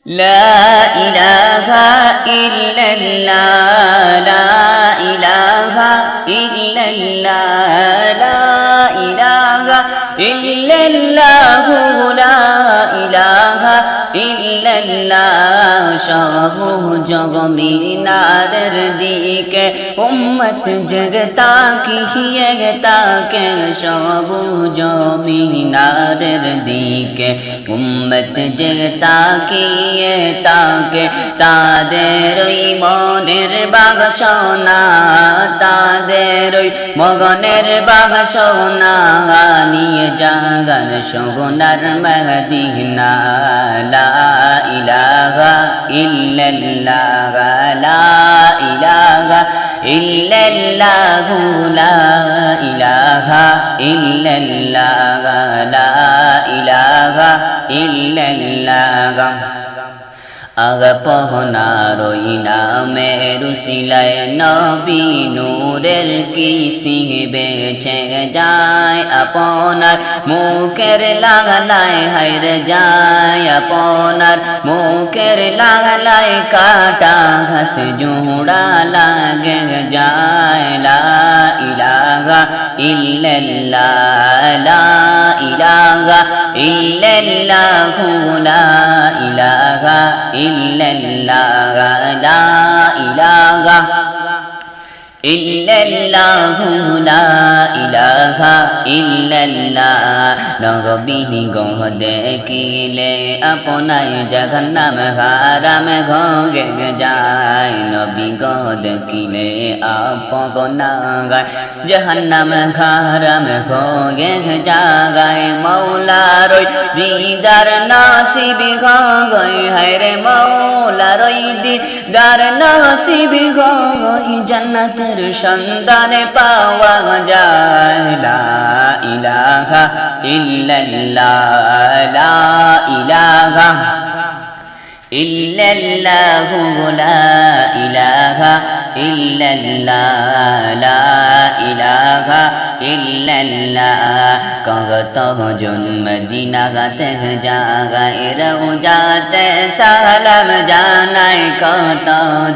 لا إله إلا الله لا إله إلا الله لا إله إلا الله لا إله إلا الله شاه জগমিনারের দিকে উম্মত জগতা কিয়ে তাকে সব জমিনারের দিকে উম্মত জগতা কিয়ে তাকে তাদের ওই মনের বাসনা তাদের ওই মগনের বাসনা নিয়ে জাগান সোনার মদিনা লা ইলাহা ইল্লাল্লাহ লা ইলাহা ইল্লাল্লাহ লা ইলাহা ইল্লাল্লাহ লা ইলাহা ইল্লাল্লাহ আগে পহনার ওই নামের উসিলায় নবী নূরের কিস্তি বেঁচে যায় আপনার মুখের লাগালায় হায়রে যায় আপনার মুখের লাগালায় কাটা হাত জোড়া লাগে যায় লা ইলাহা ইল্লাল্লাহ লা ইলাহা ইল্লাল্লাহ লা ইলাহা ইল্লাল্লাহ লা ইলাহা ইল্লাল্লাহ লা ইলাহা ইল্লাল্লাহ নবী গো দেখিলে আপনায় জাহান্নাম হারাম ঘগে যায় নবী গো দেখিলে আপনায় জাহান্নাম হারাম ঘগে যায় মওলার ওই দিদার নসিব হয় হায়রে মওলার ওই দিদার নসিব হয় জান্নাত সন্ধানে পাওয়া যায় লা ইলাহা ইল্লাল্লাহ লা ইলাহা ইল্লাল্লাহ লা ইলাহা ইল্লাল্লাহ লা ইলাহা ইল্লাল্লাহ কত জন মদিনা গাতে জাগায় রওজাতে সালাম জানায় কত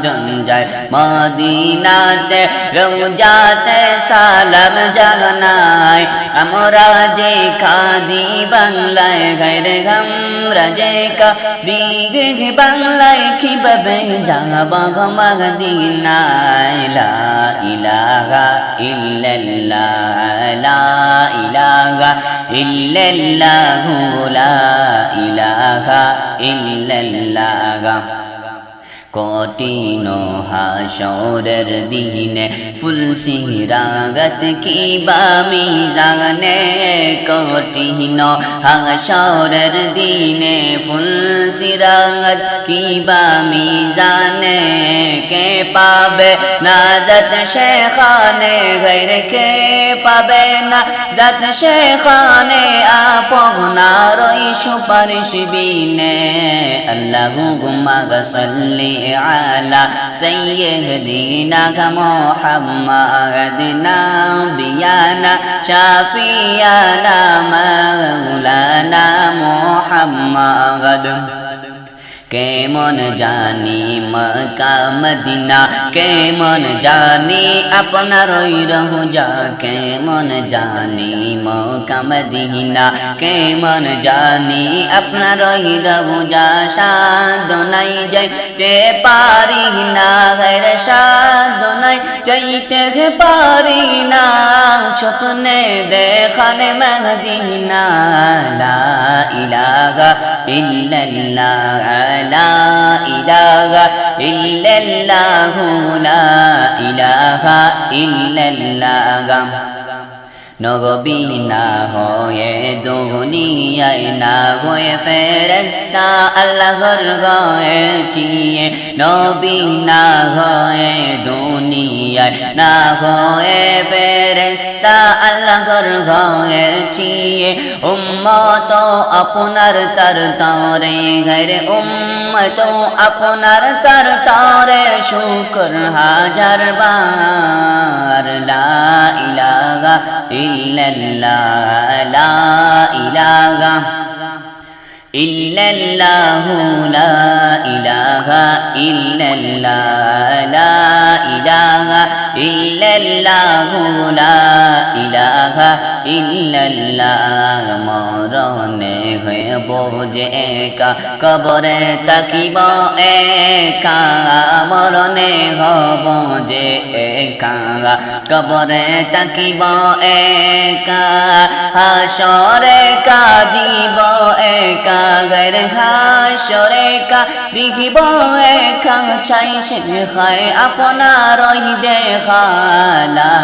জন যায় মদিনাতে রওজাতে সালাম জানায় আমরা যে কাদি বাংলায় গায়রে আমরা যে কাদি বাংলায় কিভাবে যাব মদিনায় লা ইলাহা ইল্লাল্লাহ লা ইলাহা ইল্লাল্লাহ লা ইলাহা ইল্লাল্লাহ কঠিন হাসরের দিনে ফুল সিরাগত কি বামি জানে কঠিন হাসরের দিনে ফুল সিরাগত কি বামি জানে কে পাবে নাজাত শেখানে গैर কে পাবে নাজাত শেখানে আপনার ওই সুপারিশ বিনে আল্লাহুম্মা সাল্লি على سيدنا محمد نبينا شفيعنا مولانا محمد কেমন জানি মক্কা মদিনা কেমন জানি আপনার ওই রওজা কেমন জানি মক্কা মদিনা কেমন জানি আপনার ওই রওজা সাধনাই যাইতে পারি না গैर সাধনাই যাইতে পারি না স্বপ্নে দেখানে মদিনা লা ইলাহা ইল্লাল্লাহ لا إله إلا الله لا إله إلا الله নবী না হয়ে দুনিয়ায় না হয়ে ফেরেশতা আল্লাহর গয়েছি নবী না হয়ে দুনিয়ায় না হয়ে ফেরেশতা আল্লাহর গয়েছি উম্মত আপনার তার তরে গैर উম্মত আপনার তার তরে শুকর হাজার বার লা ইলাহা ইল্লাল্লাহ লা ইলাহা ইল্লাল্লাহু লা ইলাহা ইল্লাল্লাহ লা ইলাহা ইল্লাল্লাহু লা ইলাহা ইল্লাল্লাহ মরণে হইব যে একা কবরে তাকিব একা মরণে হব যে একা কবরে তাকিব একা হাসরে কাঁদিব একা গের হাসরে কাঁদিব একা চাই সে খায় আপনার দেখা লা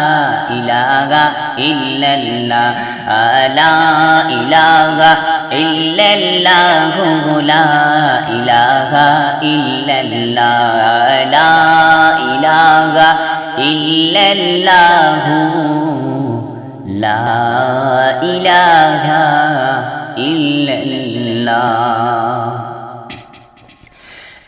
ইলাহা ইল্লাল্লাহ লা ইলাহা ইল্লাল্লাহ লা ইলাহা ইল্লাল্লাহ লা ইলাহা ইল্লাল্লাহ লা ইলাহা ইল্লাল্লাহ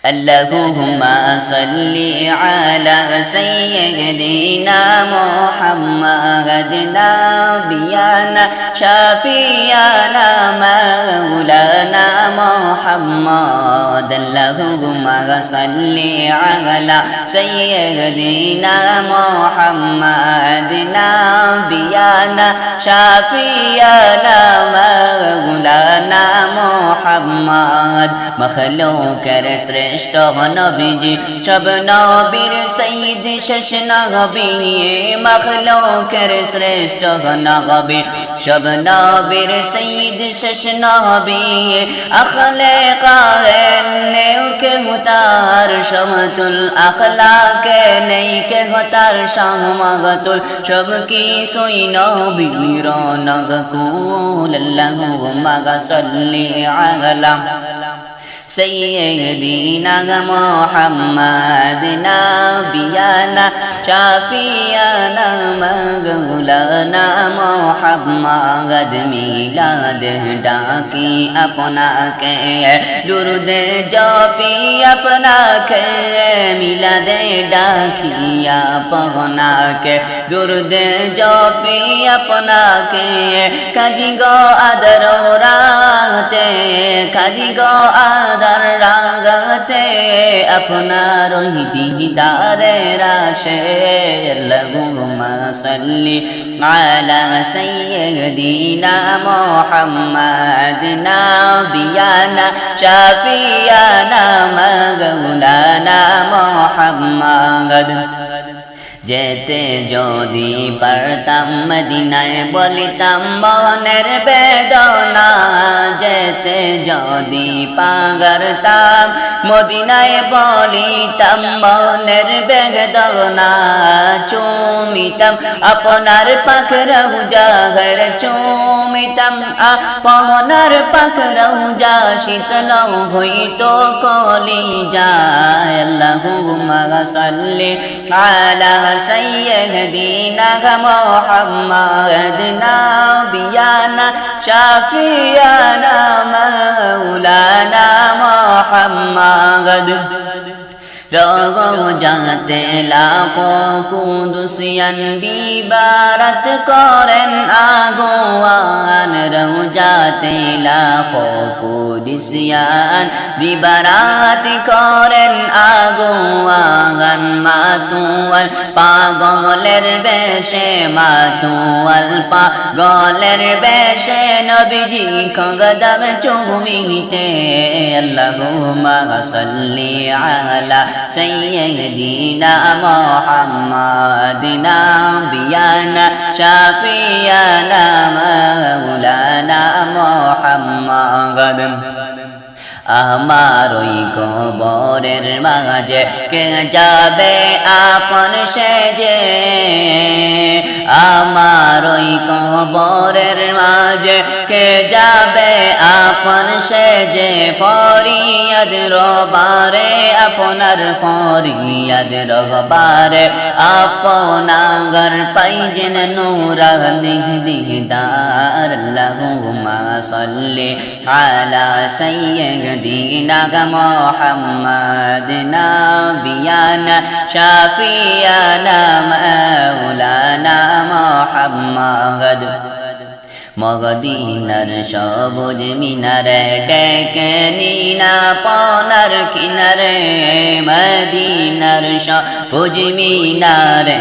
اللهم صل على سيدنا محمد نبينا شفيعنا مولانا محمد اللهم صل على سيدنا محمد نبينا شفيعنا مولانا محمد مخلوق শ্রেষ্ঠ নবীজি সব নবীর সঈদ শেষ নবী মখলুকের শ্রেষ্ঠ নবী সব নবীর সঈদ শেষ নবী আখলে কায়নে কে হুতার সমতুল আখলাকে নেই কে হুতার সমগতুল সব কি সই নবীর নগকুল আল্লাহুম্মা সাল্লি আলা سيدنا محمد نبينا شفيعنا مولانا محمد মিলাদ ডাকি আপনাকে দুরুদ জপি আপনাকে মিলাদ ডাকি আপনাকে দুরুদ জপি আপনাকে কাজি গো আদর রাতে কাজি গো আদর রাগতে আপনার দিদারে রাশে আল্লাহুম্মা সাল্লি আলা সাইয়্যিদিনা মুহাম্মাদ নাবিয়ানা শাফিয়ানা মাওলানা মুহাম্মাদ যেতে যদি পারতাম মদিনায় বলিতাম মনের বেদনা যেতে যদি পারতাম মদিনায় বলিতাম মনের বেদনা চুমিতাম আপনার পাক রওজা ঘর চুমিতাম আপনার পাক রওজা শীতল হইতো কলিজা আল্লাহুম্মা সাল্লি আলা سيدنا محمد نبينا شفيعنا مولانا محمد রওজাতে লাখো কুদুসিয়ান বিবারত করেন আগোয়ান রওজাতে লাখো কুদুসিয়ান বিবারত করেন আগোয়ান মাতুয়াল পাগলের বেশে মাতুয়াল পাগলের বেশে নবীজি কদম চুমিতে আল্লাহুম্মা সাল্লি আলা سيدنا محمد نبينا شفيعنا مولانا محمد আমার ওই কবরের মাঝে কে যাবে আপন সেজে আমার ওই কবরের মাঝে কে যাবে আপন সেজে ফরিয়াদ রবারে আপনার ফরিয়াদ রবারে আপনার পাইজেন নূরানি দিদার আল্লাহুম্মা সাল্লি আলা সাইয়্যিদিনা মুহাম্মাদ নাবিয়ানা শাফিয়ানা মাওলানা মুহাম্মাদ মগদিনার সবুজ মিনারে ডেকে নিনা পনার কিনারে মদিনার সবুজ মিনারে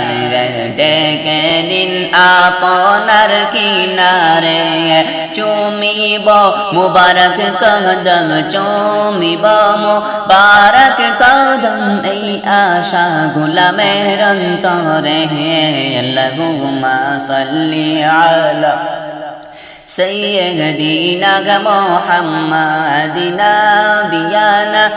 ডেকে নিন আপনার কিনারে চুমিব মুবারক কদম চুমিব মুবারক কদম এই আশা গুলামের অন্তরে আল্লাহুম্মা সাল্লি আলা سيدنا محمدنا بيانا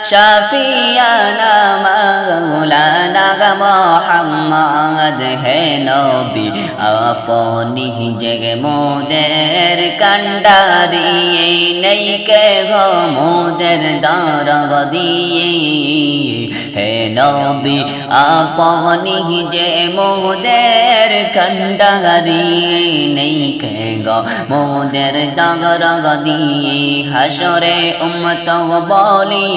شافيانا مولانا محمد ہے نبی اپنی جگہ مودر کنڈاری نہیں کہ گو مودر دار دیے ہے نبی اپنی جگہ مودر کنڈاری نہیں کہ گو মোদের দাগরাগ দিয়ে হাসরে উম্মত বলি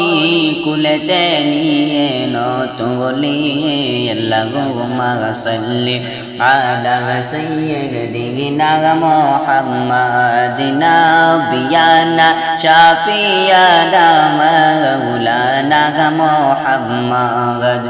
কুলেতে নিয়ে নতুলি আল্লাহুম্মা সাল্লি আলা সাইয়্যিদিনা মুহাম্মাদিনা বিয়ানা শাফিয়ানা মাওলানা মুহাম্মাদ